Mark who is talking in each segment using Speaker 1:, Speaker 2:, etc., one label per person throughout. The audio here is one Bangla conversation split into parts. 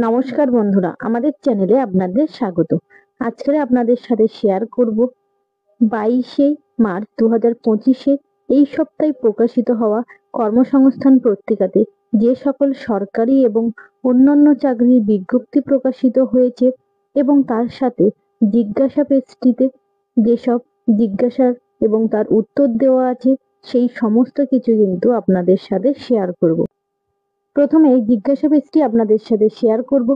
Speaker 1: নমস্কার বন্ধুরা, আমাদের চ্যানেলে আপনাদের স্বাগত। আজকে আপনাদের সাথে শেয়ার করব 22শে মার্চ 2025 এই সপ্তাহে প্রকাশিত হওয়া কর্মসংস্থান পত্রিকাতে যে সকল সরকারি এবং অন্যান্য চাকরির বিজ্ঞপ্তি প্রকাশিত হয়েছে এবং তার সাথে জিজ্ঞাসা পেজটিতে যেসব জিজ্ঞাসার এবং তার উত্তর দেওয়া আছে সেই সমস্ত কিছু কিন্তু আপনাদের সাথে শেয়ার করব। প্রথমে জিজ্ঞাসা পেজটি আপনাদের সাথে শেয়ার করব।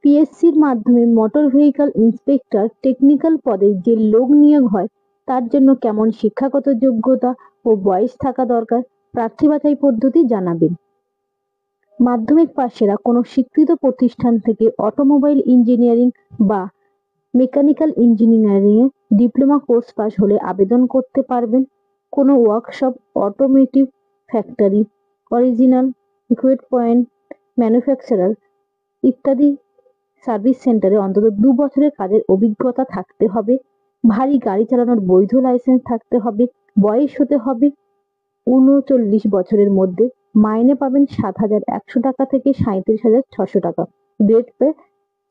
Speaker 1: পিএসসির মাধ্যমে মোটর ভেহিকল ইন্সপেক্টর টেকনিক্যাল পদে যে লোক নিয়োগ হয় তার জন্য কেমন শিক্ষাগত যোগ্যতা ও বয়স থাকা দরকার, প্রার্থী বাছাই পদ্ধতি জানাবেন। মাধ্যমিক পাশেরা কোনো স্বীকৃত প্রতিষ্ঠান থেকে অটোমোবাইল ইঞ্জিনিয়ারিং বা মেকানিক্যাল ইঞ্জিনিয়ারিং এ ডিপ্লোমা কোর্স পাশ হলে আবেদন করতে পারবেন। কোনো workshop, automotive factory, original equipment manufacturer ইত্যাদি সার্ভিস সেন্টারে অন্তত 2 বছরের কাজের অভিজ্ঞতা থাকতে হবে। ভারী গাড়ি চালানোর বৈধ লাইসেন্স থাকতে হবে। বয়স হতে হবে 39 বছরের মধ্যে। মাইনে পাবেন 7,100 টাকা থেকে 37,600 টাকা। গ্রেড পে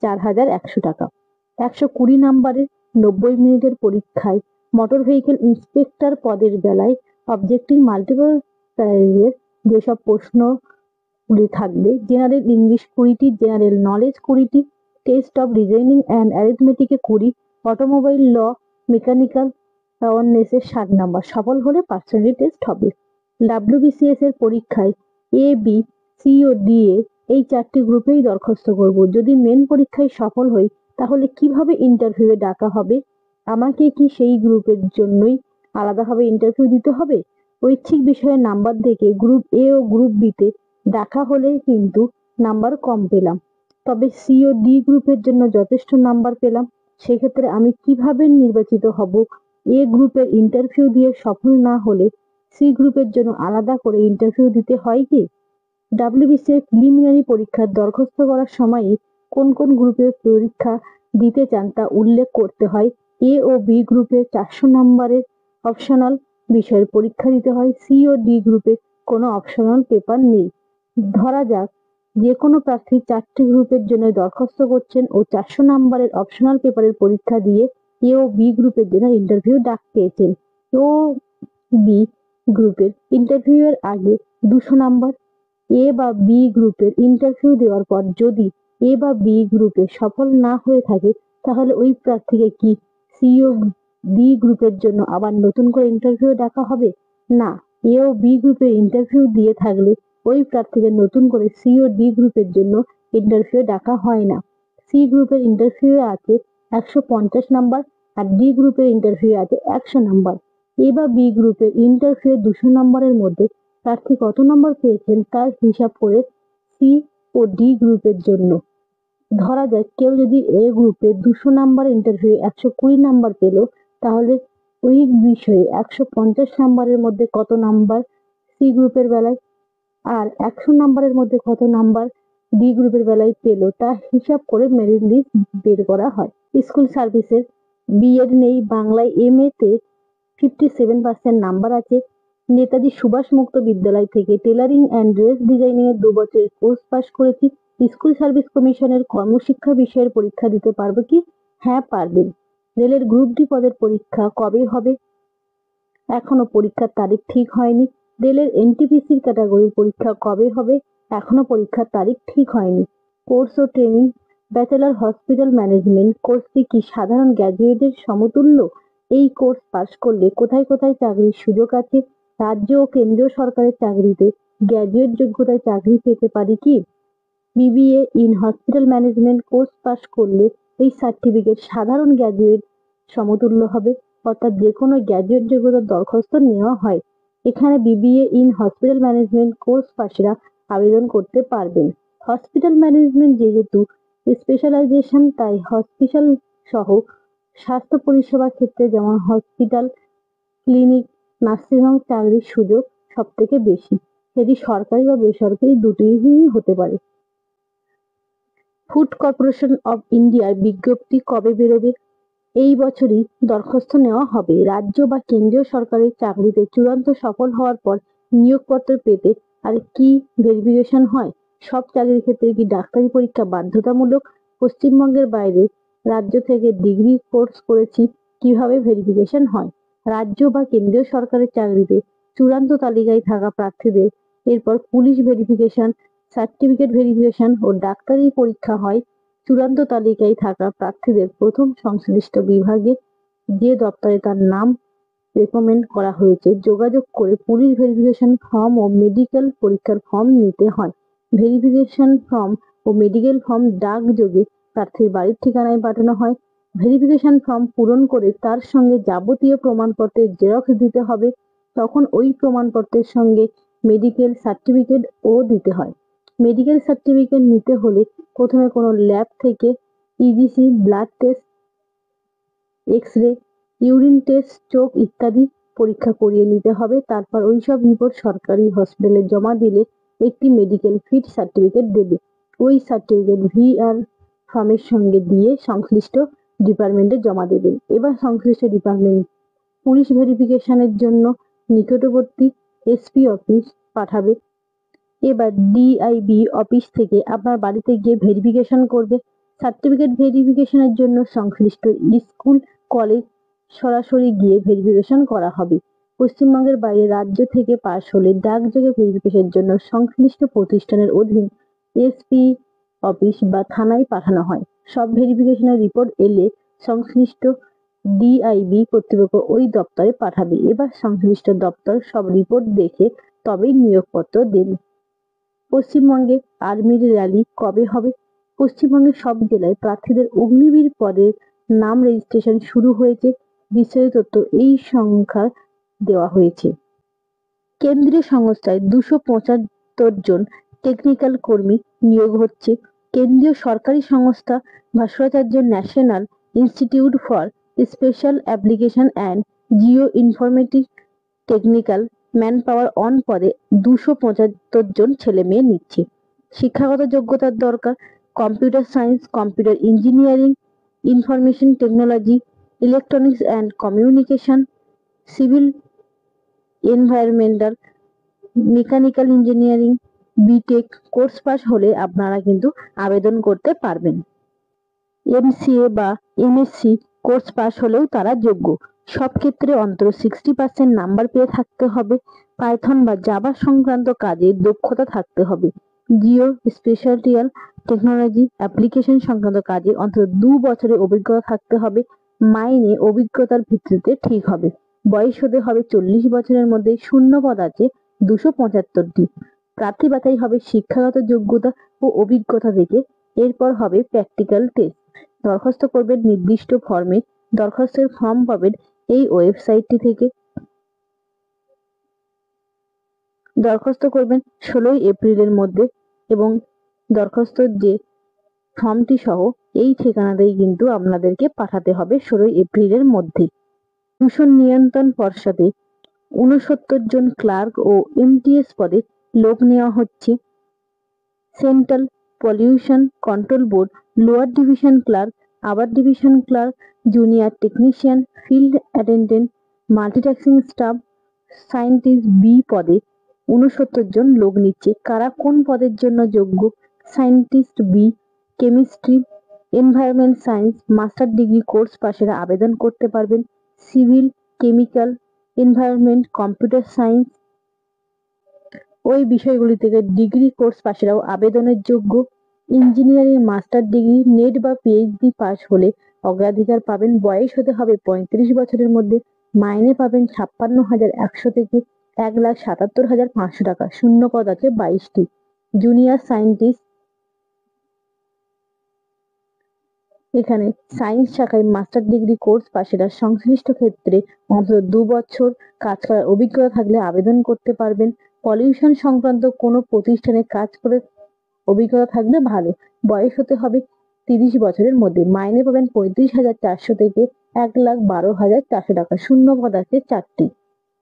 Speaker 1: 4,100 টাকা। 120 নাম্বারের 90 মিনিটের পরীক্ষায় মোটর ভেহিকল ইন্সপেক্টর পদের বেলায় অবজেক্টিভ মাল্টিপল চয়েসের যেসব প্রশ্নগুলি থাকবে: জেনারেল ইংলিশ 20টি, জেনারেল নলেজ 20টি, টেস্ট অফ রিজনিং অ্যান্ড অ্যারিথমেটিকে 20, অটোমোবাইল ল, মেকানিক্যাল অ্যাওয়ারনেসের 60 নাম্বার। সফল হলে পার্সোনালিটি টেস্ট হবে। ডাব্লিউবিসিএস এর পরীক্ষায় এ, বি, সি ও ডি এ এই 4টি গ্রুপেই দরখাস্ত করব। যদি মেন পরীক্ষায় সফল হই তাহলে কিভাবে ইন্টারভিউয়ে ডাকা হবে? আমাকে কি সেই গ্রুপের জন্যই আলাদাভাবে ইন্টারভিউ দিতে হবে? ঐচ্ছিক বিষয়ে নাম্বার দেখে গ্রুপ এ ও গ্রুপ বি তে ডাকা হলে কিন্তু নাম্বার কম পেলাম, তবে সি ও ডি গ্রুপের জন্য যথেষ্ট নাম্বার পেলাম। সেক্ষেত্রে আমি কিভাবে নির্বাচিত হব? এ গ্রুপের ইন্টারভিউ দিয়ে সফল না হলে সি গ্রুপের জন্য আলাদা করে ইন্টারভিউ দিতে হয় কি? ডাব্লিউবিসিএস প্রিলিমিনারি পরীক্ষার দরখাস্ত করার সময়ই কোন কোন গ্রুপের পরীক্ষা দিতে চান তা উল্লেখ করতে হয়। এ ও বি গ্রুপে 400 নম্বরের অপশনাল বিষয়ের পরীক্ষা দিতে হয়। সি ও ডি গ্রুপে কোনো অপশনাল পেপার নেই। ধরা যাক যে কোনো প্রার্থী 4টি গ্রুপের জন্য দরখাস্ত করছেন ও 400 নম্বরের অপশনাল পেপারের পরীক্ষা দিয়ে এ ও বি গ্রুপের জন্য ইন্টারভিউ ডাক পেয়েছেন। ও বি গ্রুপের ইন্টারভিউয়ের আগে 200 নাম্বার। এ বা বি গ্রুপের ইন্টারভিউ দেওয়ার পর যদি এ বা বি গ্রুপে সফল না হয়ে থাকে তাহলে ওই প্রার্থীকে কি সি ও ডি গ্রুপের জন্য আবার নতুন করে ইন্টারভিউ ডাকা হবে? না, এ ও বি গ্রুপে ইন্টারভিউ দিয়ে থাকলে ওই প্রার্থীকে নতুন করে সি ও ডি গ্রুপের জন্য ইন্টারভিউ ডাকা হয় না। সি গ্রুপের ইন্টারভিউ আছে 150 নাম্বার আর ডি গ্রুপের ইন্টারভিউ আছে 100 নাম্বার। এ বা বি গ্রুপের ইন্টারভিউ 200 নম্বরের মধ্যে প্রার্থী কত নম্বর পেয়েছেন তার হিসাব করে সি ও ডি গ্রুপের জন্য। ধরা যাক কেউ যদি এ গ্রুপে 200 নাম্বার ইন্টারভিউ 120 নাম্বার পেল, তাহলে ওই বিষয়ে 150 নাম্বারের মধ্যে কত নাম্বার সি গ্রুপের বেলায় আর 100 নাম্বারের মধ্যে কত নাম্বার ডি গ্রুপের বেলায় পেল তা হিসাব করে মেরিট লিস্ট বের করা হয়। স্কুল সার্ভিসের বিএড নেই, বাংলায় এমএ তে 57% নাম্বার আছে। নেতাজি সুভাষ মুক্ত বিদ্যালয় থেকে টেলারিং অ্যান্ড ড্রেস ডিজাইনিং এর 2 বছরের কোর্স পাশ করেছি। স্কুল সার্ভিস কমিশনের কর্মশিক্ষা বিষয়ের পরীক্ষা দিতে পারবো কি? হ্যাঁ, পারবেন। রেলের গ্রুপ ডি পদের পরীক্ষা কবে হবে? এখনো পরীক্ষার তারিখ ঠিক হয়নি। রেলের এনটিপিসির ক্যাটাগরির পরীক্ষা কবে হবে? এখনো পরীক্ষার তারিখ ঠিক হয়নি। কোর্স ও ট্রেনিং ব্যাচেলর হসপিটাল ম্যানেজমেন্ট কোর্সটি কি সাধারণ গ্র্যাজুয়েটের সমতুল্য? এই কোর্স পাশ করলে কোথায় কোথায় চাকরির সুযোগ আছে? রাজ্য ও কেন্দ্রীয় সরকারের চাকরিতে গ্র্যাজুয়েট যোগ্যতায় চাকরি পেতে পারি কি? BBA in hospital management course পাশ করলে এই সার্টিফিকেট সাধারণ গ্র্যাজুয়েট সমতুল্য হবে, অর্থাৎ যে কোনো গ্র্যাজুয়েট যোগ্যতার দরখাস্ত নেওয়া হয়। এখানে BBA in hospital management course পাশেরা আবেদন করতে পারবেন। হসপিটাল ম্যানেজমেন্ট যেহেতু স্পেশালাইজেশন, তাই হসপিটাল সহ স্বাস্থ্য পরিষেবা ক্ষেত্রে যেমন হসপিটাল, ক্লিনিক, নার্সিংহোম চাকরির সুযোগ সব থেকে বেশি। সেটি সরকারি বা বেসরকারি দুটিই হতে পারে। ফুড কর্পোরেশন অব ইন্ডিয়ার বিজ্ঞপ্তি কবে বেরোবে? এই বছরই দরখাস্ত নেওয়া হবে। রাজ্য বা কেন্দ্রীয় সরকারের চাকরিতে চূড়ান্ত সফল হওয়ার পর নিয়োগপত্র পেতে আর কি ভেরিফিকেশন হয় সব চাকরির ক্ষেত্রে কি ডাক্তারি পরীক্ষা বাধ্যতামূলক? পশ্চিমবঙ্গের বাইরে রাজ্য থেকে ডিগ্রি কোর্স করেছি, কিভাবে ভেরিফিকেশন হয়? রাজ্য বা কেন্দ্রীয় সরকারের চাকরিতে চূড়ান্ত তালিকায় থাকা প্রার্থীদের এরপর পুলিশ ভেরিফিকেশন, সার্টিফিকেট ভেরিফিকেশন ও ডাক্তারি পরীক্ষা হয়। চূড়ান্ত তালিকায় থাকা প্রার্থীদের প্রথম সংশ্লিষ্ট বিভাগে যে দপ্তরে তার নাম রেকমেন্ড করা হয়েছে যোগাযোগ করে পুলিশ ভেরিফিকেশন ফর্ম ও মেডিকেল পরীক্ষার ফর্ম নিতে হয়। ভেরিফিকেশন ফর্ম ও মেডিকেল ফর্ম ডাকযোগে প্রার্থীর বাড়ির ঠিকানায় পাঠানো হয়। ভেরিফিকেশন ফর্ম পূরণ করে তার সঙ্গে যাবতীয় প্রমাণপত্রের জেরক্স দিতে হবে। তখন ওই প্রমাণপত্রের সঙ্গে মেডিকেল সার্টিফিকেট ও দিতে হয়। মেডিকেল সার্টিফিকেট নিতে হলে প্রথমে কোনো ল্যাব থেকে ECG, blood test, x-ray, urine test, চোখ ইত্যাদি পরীক্ষা করিয়ে নিতে হবে। তারপর ওইসব রিপোর্ট সরকারি হসপিটালে জমা দিলে একটি মেডিকেল ফিট সার্টিফিকেট দেবে। ওই সার্টিফিকেট ভিআর ফর্মের সঙ্গে দিয়ে সংশ্লিষ্ট ডিপার্টমেন্টে জমা দেবেন। এবার সংশ্লিষ্ট ডিপার্টমেন্ট পুলিশ ভেরিফিকেশনের জন্য নিকটবর্তী এসপি অফিস পাঠাবে। এবার ডিআইবি অফিস থেকে আপনার বাড়িতে গিয়ে ভেরিফিকেশন করবে। সার্টিফিকেট ভেরিফিকেশনের জন্য সংশ্লিষ্ট স্কুল, কলেজ সরাসরি গিয়ে ভেরিফিকেশন করা হবে। পশ্চিমবঙ্গের বাইরে রাজ্য থেকে পাশ হলে ডাকযোগে ভেরিফিকেশনের জন্য সংশ্লিষ্ট প্রতিষ্ঠানের অধীন এসপি অফিস বা থানায় পাঠানো হয়। সব ভেরিফিকেশনের রিপোর্ট এলে সংশ্লিষ্ট ডিআইবি কর্তৃপক্ষ ওই দপ্তরে পাঠাবে। এবার সংশ্লিষ্ট দপ্তর সব রিপোর্ট দেখে তবেই নিয়োগপত্র দেবে। পশ্চিমবঙ্গে আর্মির র্যালি কবে হবে? পশ্চিমবঙ্গের সব জেলায় প্রার্থীদের অগ্নিবীর পদের নাম রেজিস্ট্রেশন শুরু হয়েছে। বিস্তারিত তথ্য এই সংখ্যা দেওয়া হয়েছে। কেন্দ্রীয় সংস্থায় 275 জন টেকনিক্যাল কর্মী নিয়োগ হচ্ছে। কেন্দ্রীয় সরকারি সংস্থা Bhaskaracharya national institute for special application and geo informatic technical manpower on পদে 275 জন ছেলে মেয়ে নিচ্ছে। শিক্ষাগত যোগ্যতার দরকার computer science, computer engineering, information technology, electronics and communication, civil, environmental, mechanical engineering, BTech course pass হলে আপনারা কিন্তু আবেদন করতে পারবেন। এমসিএ বা এমএসসি কোর্স পাস হলেও তারা যোগ্য। সব ক্ষেত্রে অন্তত 60% নাম্বার পেয়ে থাকতে হবে। পাইথন বা জাভা সংক্রান্ত কাজে দক্ষতা থাকতে হবে। জিও স্পেশালিয়াল টেকনোলজি অ্যাপ্লিকেশন সংক্রান্ত কাজে অন্তত 2 বছরের অভিজ্ঞতা থাকতে হবে। মাইনে অভিজ্ঞতার ভিত্তিতে ঠিক হবে। বয়স হতে হবে 40 বছরের মধ্যে। শূন্য পদ আছে 275টি। প্রার্থী বাছাই হবে শিক্ষাগত যোগ্যতা ও অভিজ্ঞতা থেকে। এরপর হবে প্র্যাকটিক্যাল টেস্ট। দরখাস্ত করবেন নির্দিষ্ট ফর্মে। দরখাস্তের ফর্ম পাবেন এই ওয়েবসাইটটি থেকে। দরখাস্ত করবেন 16 এপ্রিলের মধ্যে এবং দরখাস্তর যে ফর্মটি সহ এই ঠিকানাতেই কিন্তু আপনাদেরকে পাঠাতে হবে 16 এপ্রিলের মধ্যে। দূষণ নিয়ন্ত্রণ পর্ষদে 69 জন ক্লার্ক ও এমটিএস পদে লোক নেওয়া হচ্ছে। Central pollution control board lower division clerk, upper division clerk, junior technician, field attendant, multitasking staff, scientist B পদে 69 জন লোক নিচ্ছে। কারা কোন পদের জন্য যোগ্য? Scientist B, chemistry, environment science, master degree course পাশেরা আবেদন করতে পারবেন। Civil, chemical, environment, computer science ওই বিষয়গুলি থেকে ডিগ্রি কোর্স পাশেরাও আবেদনের যোগ্য। ইঞ্জিনিয়ারিং মাস্টার ডিগ্রি, নেট বা পিএইচডি পাস হলে অগ্রাধিকার পাবেন। বয়স হতে হবে 35 বছরের মধ্যে। মাইনে পাবেন 56,100 থেকে 1,77,500 টাকা। শূন্য পদ আছে 22টি। জুনিয়র সায়েন্টিস্ট এখানে সায়েন্স শাখায় মাস্টার ডিগ্রি কোর্স পাশেরা সংশ্লিষ্ট ক্ষেত্রে অন্তত 2 বছর কাজ করার অভিজ্ঞতা থাকলে আবেদন করতে পারবেন। পলিউশন সংক্রান্ত কোনো প্রতিষ্ঠানে কাজ করে অভিজ্ঞতা থাকলে ভালো। বয়স হতে হবে 30 বছরের মধ্যে। মাইনে পাবেন 35,400 থেকে 1,12,400 টাকা। শূন্য পদ আছে 4টি।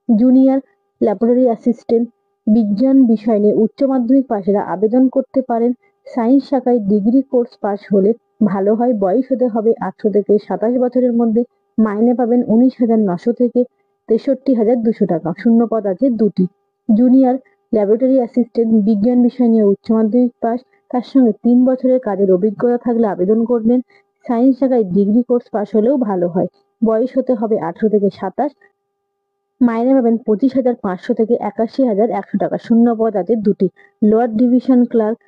Speaker 1: জুনিয়র ল্যাবরেটরি অ্যাসিস্ট্যান্ট বিজ্ঞান বিষয় নিয়ে উচ্চ মাধ্যমিক পাশেরা আবেদন করতে পারেন। সায়েন্স শাখায় ডিগ্রি কোর্স পাস হলে ভালো হয়। বয়স হতে হবে 18 থেকে 27 বছরের মধ্যে। মাইনে পাবেন 19,900 থেকে 63,200 টাকা। শূন্য পদ আছে 2টি। জুনিয়র ল্যাবরেটরি অ্যাসিস্ট্যান্ট, বিজ্ঞান বিষয় নিয়ে উচ্চ মাধ্যমিক পাস, তার সঙ্গে 3 বছরের কাজের অভিজ্ঞতা থাকলে আবেদন করবেন। সায়েন্স শাখায় ডিগ্রি কোর্স পাস হলেও ভালো হয়। বয়স হতে হবে 18 থেকে 27। মাইনে পাবেন 25,500 থেকে 81,100 টাকা। শূন্য পদ আছে 2টি। লোয়ার ডিভিশন ক্লার্ক,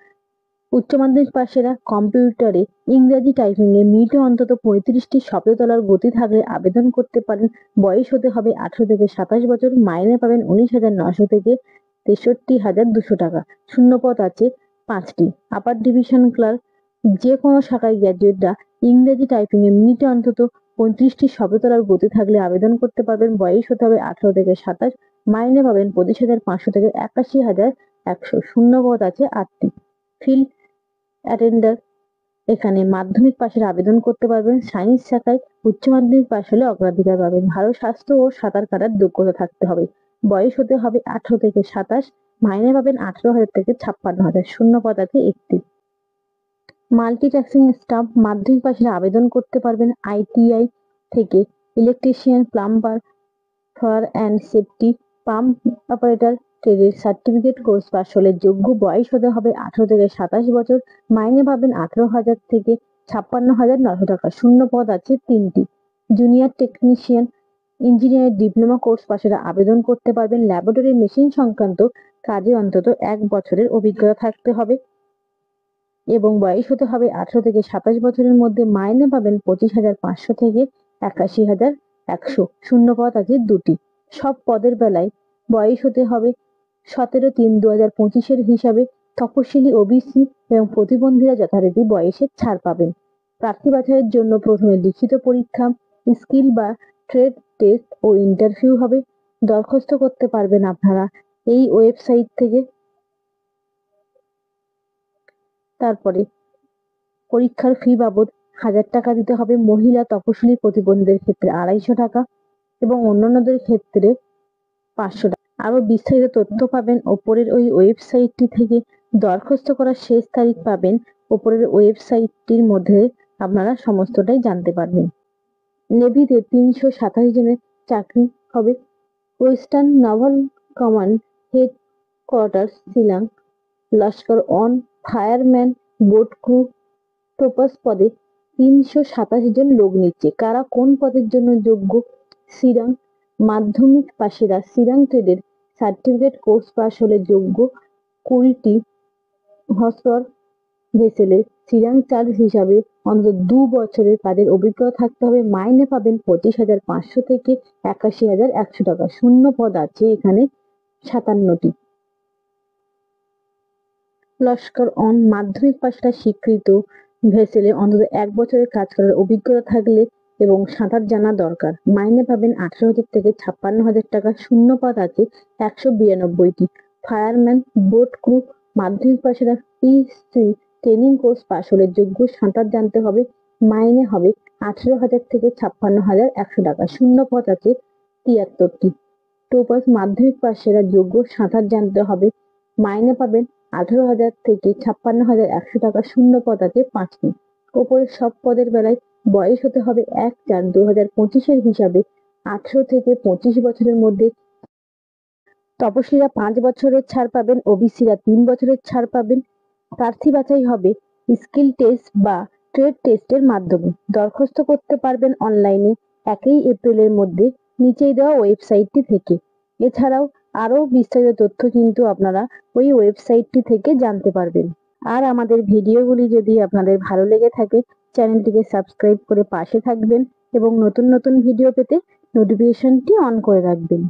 Speaker 1: উচ্চ মাধ্যমিক পাশেরা কম্পিউটারে ইংরেজি টাইপিং এ মিনিটে অন্তত 35টি শব্দ তোলার গতি থাকলে আবেদন করতে পারেন। বয়স হতে হবে 18 থেকে 27 বছর। মাইনে পাবেন 19,900 থেকে 63,200 টাকা। শূন্য পদ আছে 5টি। আপার ডিভিশন ক্লার্ক, যে কোনো শাখায় গ্র্যাজুয়েটরা ইংরেজি টাইপিং এ মিনিটে অন্তত 35টি শব্দ তোলার গতি থাকলে আবেদন করতে পারবেন। বয়স হতে হবে 18 থেকে 27। মাইনে পাবেন 25,500 থেকে 81,100। শূন্য পদ আছে 8টি। ফিল্ড অ্যাটেন্ডার, এখানে মাধ্যমিক পাশের আবেদন করতে পারবেন। সায়েন্স শাখায় উচ্চ মাধ্যমিক পাশ হলে অগ্রাধিকার পাবেন। ভালো স্বাস্থ্য ও সাঁতার কাটার যোগ্যতা থাকতে হবে। বয়স হতে হবে 18 থেকে 27। মাইনে পাবেন 18,000 থেকে 56,000। শূন্য পদ আছে 1টি। মাল্টিটাস্কিং স্টাফ, মাধ্যমিক পাশের আবেদন করতে পারবেন। আইটিআই থেকে electrician, plumber, fire and safety, pump operator ট্রেডের সার্টিফিকেট কোর্স পাস হলে যোগ্য। বয়স হতে হবে 18 থেকে 27 বছর। মাইনে পাবেন 18,000 থেকে 56,900 টাকা। শূন্য পদ আছে 3টি। Junior technician, engineering diploma course পাশেরা আবেদন করতে পারবেন। ল্যাবরেটরি মেশিন সংক্রান্ত কাজে অন্তত 1 বছরের অভিজ্ঞতা থাকতে হবে এবং বয়স হতে হবে 18 থেকে 27 বছরের মধ্যে। মাইনে পাবেন 25,500 থেকে 81,100। শূন্য পদ আছে 2টি। সব পদের বেলায় বয়স হতে হবে 17/3/2025 হিসাবে। তপশিলি, ওবিসি এবং প্রতিবন্ধীরা যথারীতি বয়সের ছাড় পাবেন। প্রার্থী বাছাইয়ের জন্য প্রথমে লিখিত পরীক্ষা, স্কিল বা ট্রেড টেস্ট ও ইন্টারভিউ হবে। দরখাস্ত করতে পারবেন আপনারা এই ওয়েবসাইট থেকে। তারপরে পরীক্ষার ফি বাবদ 1,000 টাকা দিতে হবে। মহিলা, তপশিলি, প্রতিবন্ধীদের ক্ষেত্রে 250 টাকা এবং অন্যান্যদের ক্ষেত্রে 500 টাকা। আরো বিস্তারিত তথ্য পাবেন ওপরের ওই ওয়েবসাইটটি থেকে। দরখাস্ত করার শেষ তারিখ পাবেন ওপরের ওয়েবসাইটটির মধ্যে। আপনারা সমস্তটাই জানতে পারবেন। নেভিতে 327 জনের চাকরি হবে। Western naval command head quarters, Shillong. Laskar on fireman, boat crew, topaz পদে 327 জন লোক নিচ্ছে। কারা কোন পদের জন্য যোগ্য? শিলং মাধ্যমিক পাশেরা শিলং ট্রেডের সার্টিফিকেট কোর্স পাস হলে যোগ্য। 20টি হর্সপাওয়ার ভেসেলে শিলং চার্জ হিসাবে অন্তত 2 বছরের কাজের অভিজ্ঞতা থাকতে হবে। মাইনে পাবেন 25,500 থেকে 81,100 টাকা। শূন্য পদ আছে এখানে 57টি। লস্কর অন মাধ্যমিক পাশটা স্বীকৃত ভেসেলে অন্তত 1 বছরের কাজ করার অভিজ্ঞতা থাকলে এবং সাঁতার জানা দরকার। মাইনে পাবেন 18,000 থেকে 56,000 টাকা। শূন্য পদ আছে 192টি। ফায়ারম্যান, বোট ক্রু মাধ্যমিক পাশেরা পিসি ট্রেনিং কোর্স পাস হলে যোগ্য। সাঁতার জানতে হবে। মাইনে হবে 18,000 থেকে 56,100 টাকা। শূন্য পদ আছে 73টি। টোপাস মাধ্যমিক পাশেরা যোগ্য। সাঁতার জানতে হবে। মাইনে পাবেন 18,000 থেকে 56,100 টাকা। শূন্য পদ আছে 5টি। ওপরের সব পদের বেলায় বয়স হতে হবে 1/4/2025 হিসাবে 18 থেকে 25 বছরের মধ্যে। তপশিলীরা 5 বছরের ছাড় পাবেন, ওবিসিরা 3 বছরের ছাড় পাবেন। প্রার্থী বাছাই হবে স্কিল টেস্ট বা ট্রেড টেস্টের মাধ্যমে। দরখাস্ত করতে পারবেন অনলাইনে 1 এপ্রিলের মধ্যে নিচেই দেওয়া ওয়েবসাইটটি থেকে। এছাড়াও আরো বিস্তারিত তথ্য কিন্তু আপনারা ওই ওয়েবসাইটটি থেকে জানতে পারবেন। আর আমাদের ভিডিওগুলি যদি আপনাদের ভালো লেগে থাকে চ্যানেলটিকে সাবস্ক্রাইব করে পাশে থাকবেন এবং নতুন নতুন ভিডিও পেতে নোটিফিকেশনটি অন করে রাখবেন।